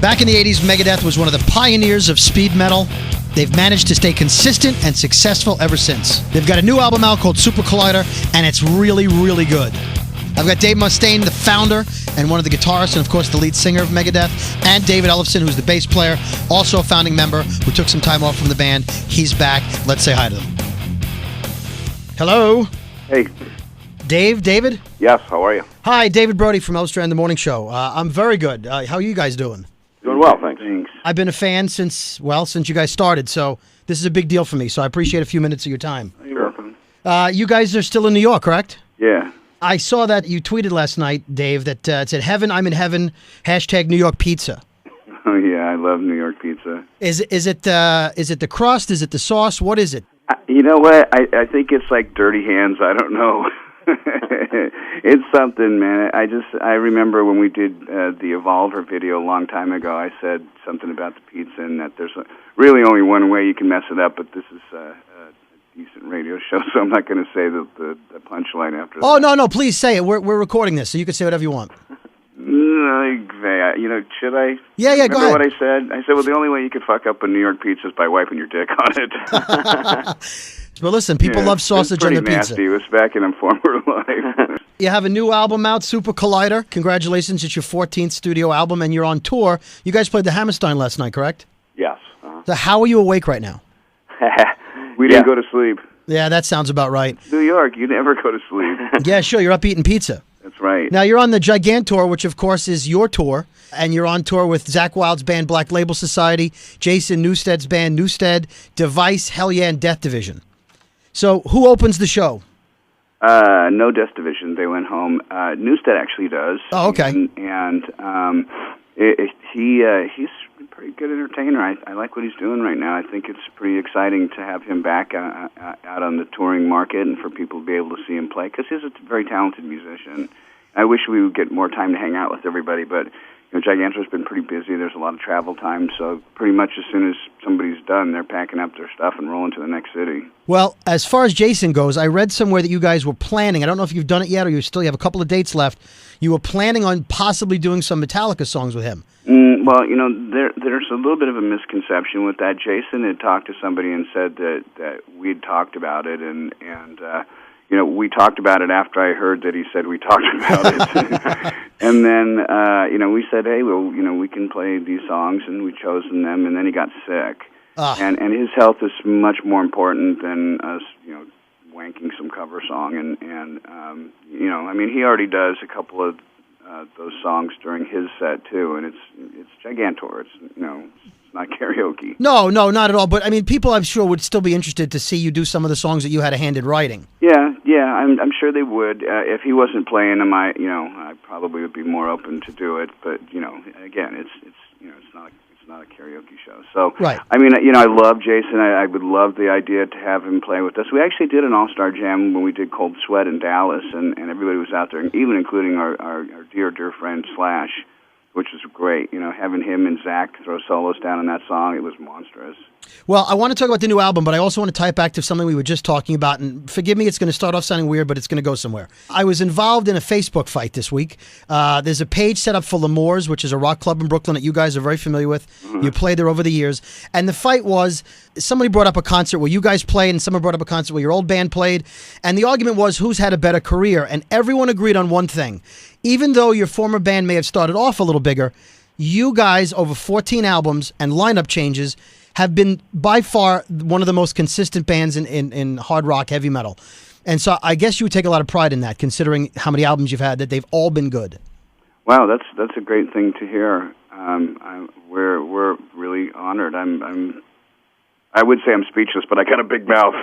Back in the 80s, Megadeth was one of the pioneers of speed metal. They've managed to stay consistent and successful ever since. They've got a new album out called Super Collider, and it's really, really good. I've got Dave Mustaine, the founder and one of the guitarists, and of course the lead singer of Megadeth, and David Ellefson, who's the bass player, also a founding member who took some time off from the band. He's back. Let's say hi to them. Hello. Hey. David? Yes, how are you? Hi, David Brody from Ellefson and the Morning Show. I'm very good. How are you guys doing? Doing well, thanks. I've been a fan since you guys started, so this is a big deal for me, so I appreciate a few minutes of your time. Sure. You guys are still in New York, correct? Yeah. I saw that you tweeted last night, Dave, that it said, "Heaven, I'm in heaven, # New York pizza." Oh, yeah, I love New York pizza. Is it the crust? Is it the sauce? What is it? You know what? I think it's like dirty hands. I don't know. It's something, man. I remember when we did the Evolver video a long time ago, I said something about the pizza and that there's really only one way you can mess it up, but this is a decent radio show, so I'm not going to say the punchline after that. Oh, no, please say it. We're recording this, so you can say whatever you want. Should I? Yeah, go ahead. Remember what I said? I said, well, the only way you could fuck up a New York pizza is by wiping your dick on it. Well, listen, people love sausage on their pizza. It was back in a former life. You have a new album out, Super Collider. Congratulations, it's your 14th studio album, and you're on tour. You guys played the Hammerstein last night, correct? Yes. So how are you awake right now? We didn't go to sleep. Yeah, that sounds about right. New York, you never go to sleep. Yeah, sure, you're up eating pizza. That's right. Now, you're on the Gigantour, which, of course, is your tour, and you're on tour with Zakk Wylde's band Black Label Society, Jason Newsted's band Newsted, Device, Hell Yeah, and Death Division. So, who opens the show? No Death Division. They went home. Newsted actually does. Oh, okay. He's a pretty good entertainer. I like what he's doing right now. I think it's pretty exciting to have him back out on the touring market and for people to be able to see him play, because he's a very talented musician. I wish we would get more time to hang out with everybody, but Giganto's been pretty busy. There's a lot of travel time, so pretty much as soon as somebody's done, they're packing up their stuff and rolling to the next city. Well, as far as Jason goes, I read somewhere that you guys were planning, I don't know if you've done it yet or you still have a couple of dates left, you were planning on possibly doing some Metallica songs with him. Well, there's a little bit of a misconception with that. Jason had talked to somebody and said that we'd talked about it, and we talked about it after I heard that he said we talked about it. And then, we said, hey, well, we can play these songs, and we chosen them, and then he got sick. And his health is much more important than us, wanking some cover song. And he already does a couple of those songs during his set, too, and it's Gigantour. It's not karaoke. No, not at all. But, people, I'm sure, would still be interested to see you do some of the songs that you had a hand in writing. Yeah, I'm sure they would. If he wasn't playing them, I probably would be more open to do it. But, again, it's not a karaoke show. So, right. I love Jason. I would love the idea to have him play with us. We actually did an all-star jam when we did Cold Sweat in Dallas, and everybody was out there, even including our dear friend Slash, which was great. Having him and Zakk throw solos down on that song, it was monstrous. Well, I want to talk about the new album, but I also want to tie it back to something we were just talking about. And forgive me, it's going to start off sounding weird, but it's going to go somewhere. I was involved in a Facebook fight this week. There's a page set up for L'Amours, which is a rock club in Brooklyn that you guys are very familiar with. Mm-hmm. You played there over the years. And the fight was, somebody brought up a concert where you guys played, and someone brought up a concert where your old band played. And the argument was who's had a better career. And everyone agreed on one thing. Even though your former band may have started off a little bigger, you guys, over 14 albums and lineup changes, have been by far one of the most consistent bands in hard rock, heavy metal. And so I guess you would take a lot of pride in that, considering how many albums you've had, that they've all been good. Wow, that's a great thing to hear. We're really honored. I would say I'm speechless, but I got a big mouth.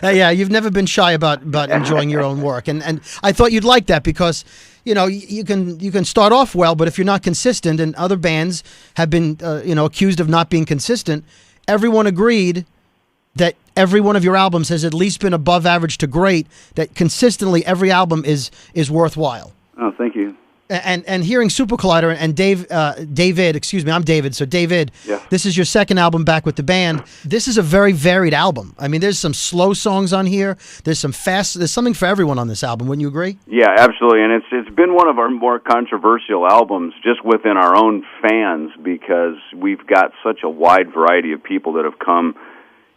Yeah, you've never been shy about enjoying your own work. And I thought you'd like that because, you can start off well, but if you're not consistent, and other bands have been, accused of not being consistent, everyone agreed that every one of your albums has at least been above average to great, that consistently every album is worthwhile. Oh, thank you. And hearing Super Collider and David, excuse me, I'm David. So David, Yeah. This is your second album back with the band. This is a very varied album. I mean, there's some slow songs on here. There's some fast. There's something for everyone on this album. Wouldn't you agree? Yeah, absolutely. And it's been one of our more controversial albums just within our own fans, because we've got such a wide variety of people that have come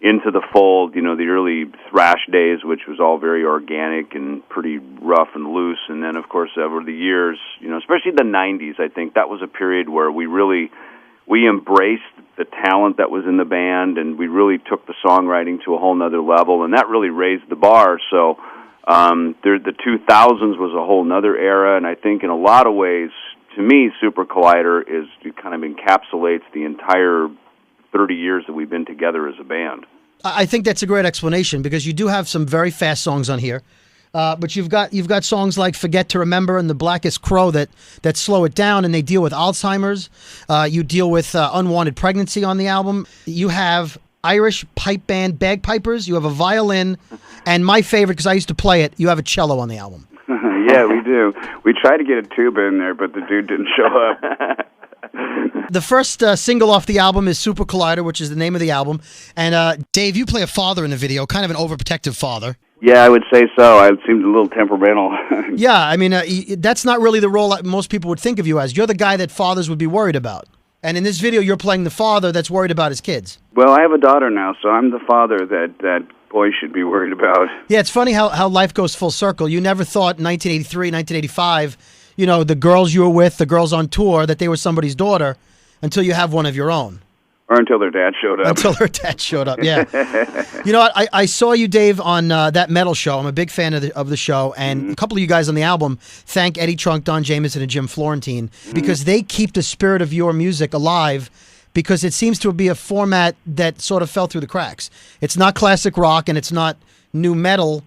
into the fold. You know, the early thrash days, which was all very organic and pretty rough and loose, and then of course over the years, you know, especially the 90s, I think that was a period where we embraced the talent that was in the band, and we really took the songwriting to a whole nother level, and that really raised the bar. So the 2000s was a whole nother era, and I think in a lot of ways, to me, Super Collider kind of encapsulates the entire 30 years that we've been together as a band. I think that's a great explanation, because you do have some very fast songs on here, but you've got songs like "Forget to Remember" and "The Blackest Crow" that slow it down, and they deal with Alzheimer's. You deal with unwanted pregnancy on the album. You have Irish pipe band bagpipers. You have a violin, and my favorite, because I used to play it, you have a cello on the album. Yeah, we do. We tried to get a tuba in there, but the dude didn't show up. The first single off the album is Super Collider, which is the name of the album. And Dave, you play a father in the video, kind of an overprotective father. Yeah, I would say so. I seemed a little temperamental. Yeah, I mean, that's not really the role that most people would think of you as. You're the guy that fathers would be worried about. And in this video, you're playing the father that's worried about his kids. Well, I have a daughter now, so I'm the father that boys should be worried about. Yeah, it's funny how life goes full circle. You never thought in 1983, 1985, you know, the girls you were with, the girls on tour, that they were somebody's daughter until you have one of your own. Or until their dad showed up. Until her dad showed up, yeah. You know what? I saw you, Dave, on that metal show. I'm a big fan of the show. And a couple of you guys on the album thank Eddie Trunk, Don Jamieson, and Jim Florentine because they keep the spirit of your music alive, because it seems to be a format that sort of fell through the cracks. It's not classic rock and it's not new metal.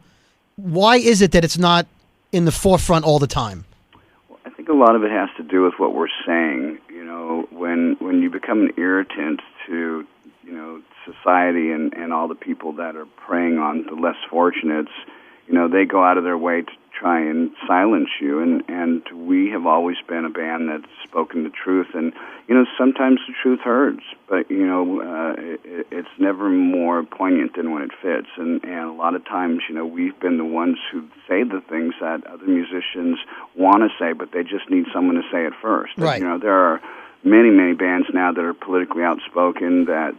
Why is it that it's not in the forefront all the time? I think a lot of it has to do with what we're saying. You know, when you become an irritant to, you know, society and all the people that are preying on the less fortunates, you know, they go out of their way to try and silence you. And we have always been a band that's spoken the truth. And, you know, sometimes the truth hurts, but, you know, it's never more poignant than when it fits. And a lot of times, you know, we've been the ones who say the things that other musicians want to say, but they just need someone to say it first. Right. And, you know, there are many bands now that are politically outspoken that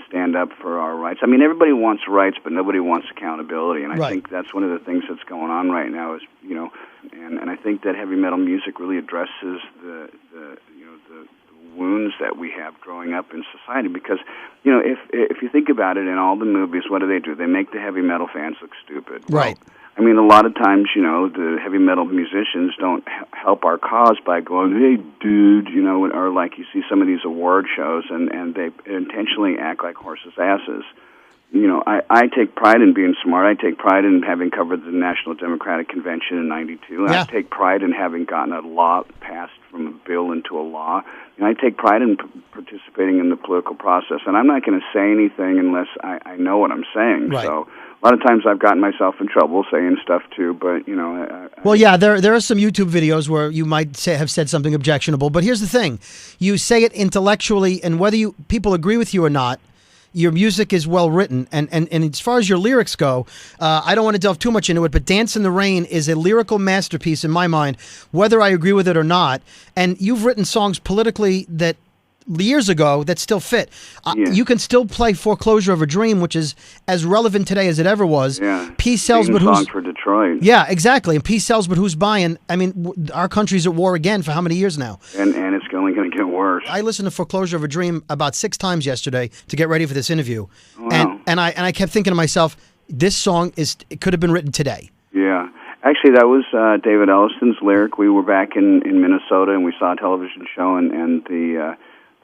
stand up for our rights. I mean, everybody wants rights, but nobody wants accountability, and I think that's one of the things that's going on right now. Is, you know, and I think that heavy metal music really addresses the wounds that we have growing up in society. Because, you know, if you think about it, in all the movies, what do? They make the heavy metal fans look stupid. Right. Well, I mean, a lot of times, you know, the heavy metal musicians don't help our cause by going, "Hey, dude," you know, or like you see some of these award shows, and they intentionally act like horses' asses. You know, I take pride in being smart. I take pride in having covered the National Democratic Convention in '92. Yeah. I take pride in having gotten a law passed from a bill into a law. And I take pride in participating in the political process. And I'm not going to say anything unless I know what I'm saying. Right. So a lot of times I've gotten myself in trouble saying stuff too, but, you know... Well, yeah, there are some YouTube videos where you might have said something objectionable, but here's the thing. You say it intellectually, and whether people agree with you or not, your music is well written, and as far as your lyrics go, I don't want to delve too much into it, but Dance in the Rain is a lyrical masterpiece in my mind, whether I agree with it or not, and you've written songs politically that years ago that still fit. You can still play Foreclosure of a Dream, which is as relevant today as it ever was. Yeah. Peace sells, but who's... song for Detroit. Yeah, exactly. And peace sells, but who's buying? I mean, our country's at war again for how many years now? And it's only going to get worse. I listened to Foreclosure of a Dream about 6 times yesterday to get ready for this interview. Wow. And I kept thinking to myself, this song it could have been written today. Yeah. Actually, that was David Ellefson's lyric. We were back in Minnesota, and we saw a television show, and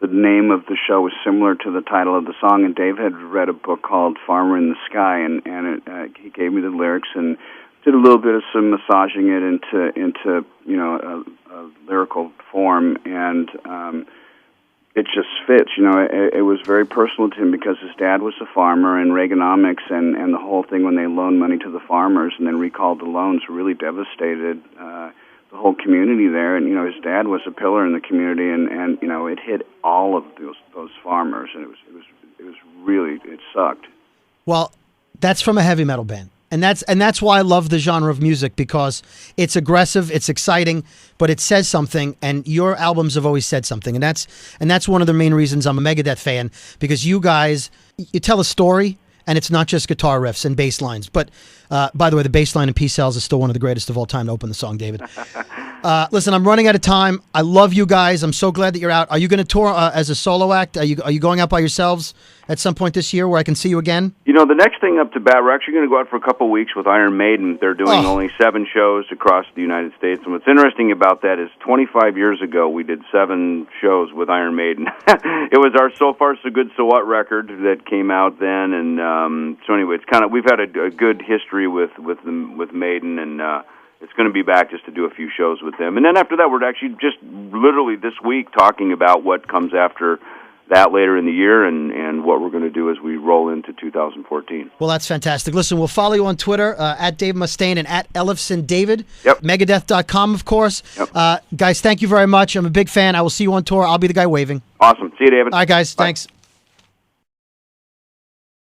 the name of the show was similar to the title of the song, and Dave had read a book called Farmer in the Sky, and he gave me the lyrics and did a little bit of some massaging it into you know, a lyrical form, and it just fits. You know, it was very personal to him because his dad was a farmer, and Reaganomics and the whole thing when they loaned money to the farmers and then recalled the loans really devastated whole community there, and his dad was a pillar in the community, and it hit all of those farmers, and it was really, it sucked. Well, that's from a heavy metal band. And that's why I love the genre of music, because it's aggressive, it's exciting, but it says something, and your albums have always said something. And that's one of the main reasons I'm a Megadeth fan, because you guys, you tell a story, and it's not just guitar riffs and bass lines. But by the way, the bass line in Peace Cells is still one of the greatest of all time to open the song, David. Listen, I'm running out of time. I love you guys. I'm so glad that you're out. Are you going to tour as a solo act? Are you going out by yourselves at some point this year where I can see you again? The next thing up to bat, we're actually going to go out for a couple of weeks with Iron Maiden. They're doing only 7 shows across the United States. And what's interesting about that is 25 years ago, we did 7 shows with Iron Maiden. It was our So Far So Good So What record that came out then. And so anyway, it's we've had a good history with Maiden, and it's going to be back just to do a few shows with them. And then after that, we're actually just literally this week talking about what comes after that later in the year, and what we're going to do as we roll into 2014. Well, that's fantastic. Listen, we'll follow you on Twitter, at Dave Mustaine and at Ellefson David. Yep. Megadeth.com, of course. Yep. Guys, thank you very much. I'm a big fan. I will see you on tour. I'll be the guy waving. Awesome. See you, David. All right, guys. Bye. Thanks.